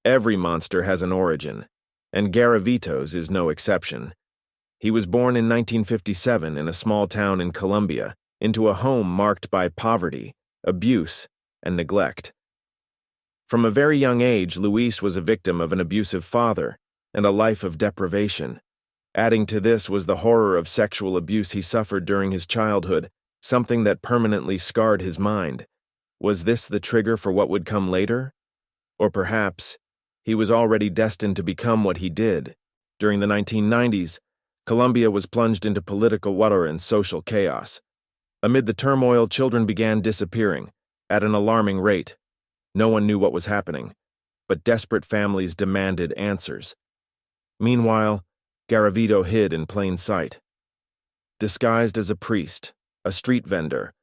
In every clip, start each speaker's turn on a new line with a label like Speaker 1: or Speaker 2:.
Speaker 1: Every monster has an origin, and Garavito's is no exception. He was born in 1957 in a small town in Colombia, into a home marked by poverty, abuse, and neglect. From a very young age, Luis was a victim of an abusive father and a life of deprivation. Adding to this was the horror of sexual abuse he suffered during his childhood, something that permanently scarred his mind. Was this the trigger for what would come later? Or perhaps he was already destined to become what he did. During the 1990s, Colombia was plunged into political war and social chaos. Amid the turmoil, children began disappearing at an alarming rate. No one knew what was happening, but desperate families demanded answers. Meanwhile, Garavito hid in plain sight. Disguised as a priest, a street vendor,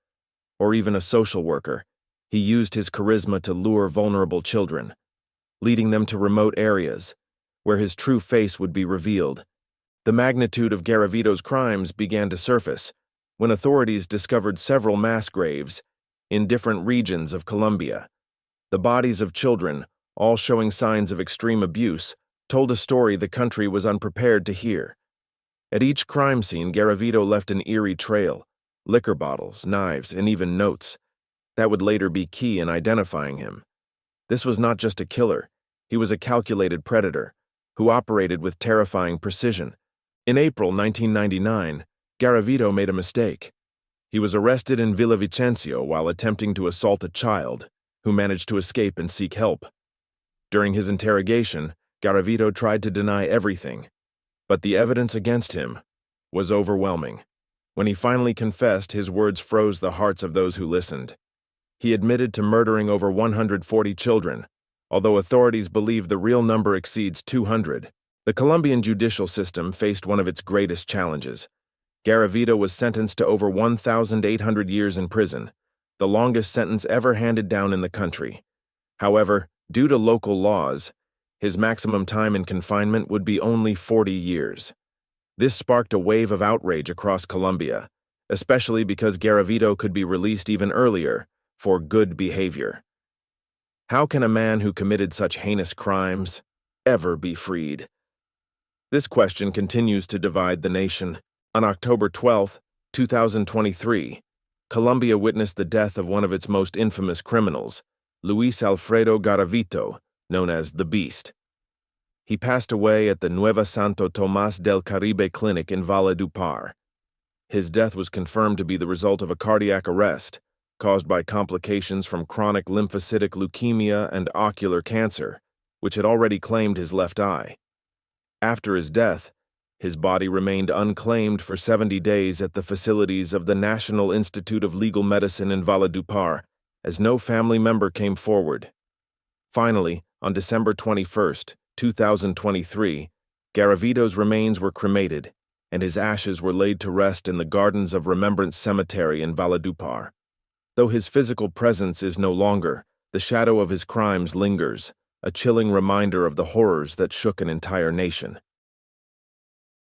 Speaker 1: or even a social worker, he used his charisma to lure vulnerable children, leading them to remote areas where his true face would be revealed. The magnitude of Garavito's crimes began to surface when authorities discovered several mass graves in different regions of Colombia. The bodies of children, all showing signs of extreme abuse, told a story the country was unprepared to hear. At each crime scene, Garavito left an eerie trail, liquor bottles, knives, and even notes that would later be key in identifying him. This was not just a killer, he was a calculated predator who operated with terrifying precision. In April 1999, Garavito made a mistake. He was arrested in Villavicencio while attempting to assault a child, who managed to escape and seek help. During his interrogation, Garavito tried to deny everything, but the evidence against him was overwhelming. When he finally confessed, his words froze the hearts of those who listened. He admitted to murdering over 140 children, although authorities believe the real number exceeds 200. The Colombian judicial system faced one of its greatest challenges. Garavito was sentenced to over 1,800 years in prison, the longest sentence ever handed down in the country. However, due to local laws, his maximum time in confinement would be only 40 years. This sparked a wave of outrage across Colombia, especially because Garavito could be released even earlier for good behavior. How can a man who committed such heinous crimes ever be freed? This question continues to divide the nation. On October 12, 2023, Colombia witnessed the death of one of its most infamous criminals, Luis Alfredo Garavito, known as the Beast. He passed away at the Nueva Santo Tomás del Caribe clinic in Valledupar. His death was confirmed to be the result of a cardiac arrest caused by complications from chronic lymphocytic leukemia and ocular cancer, which had already claimed his left eye. After his death, his body remained unclaimed for 70 days at the facilities of the National Institute of Legal Medicine in Valledupar, as no family member came forward. Finally, on December 21, 2023, Garavito's remains were cremated, and his ashes were laid to rest in the Gardens of Remembrance Cemetery in Valledupar. Though his physical presence is no longer, the shadow of his crimes lingers, a chilling reminder of the horrors that shook an entire nation.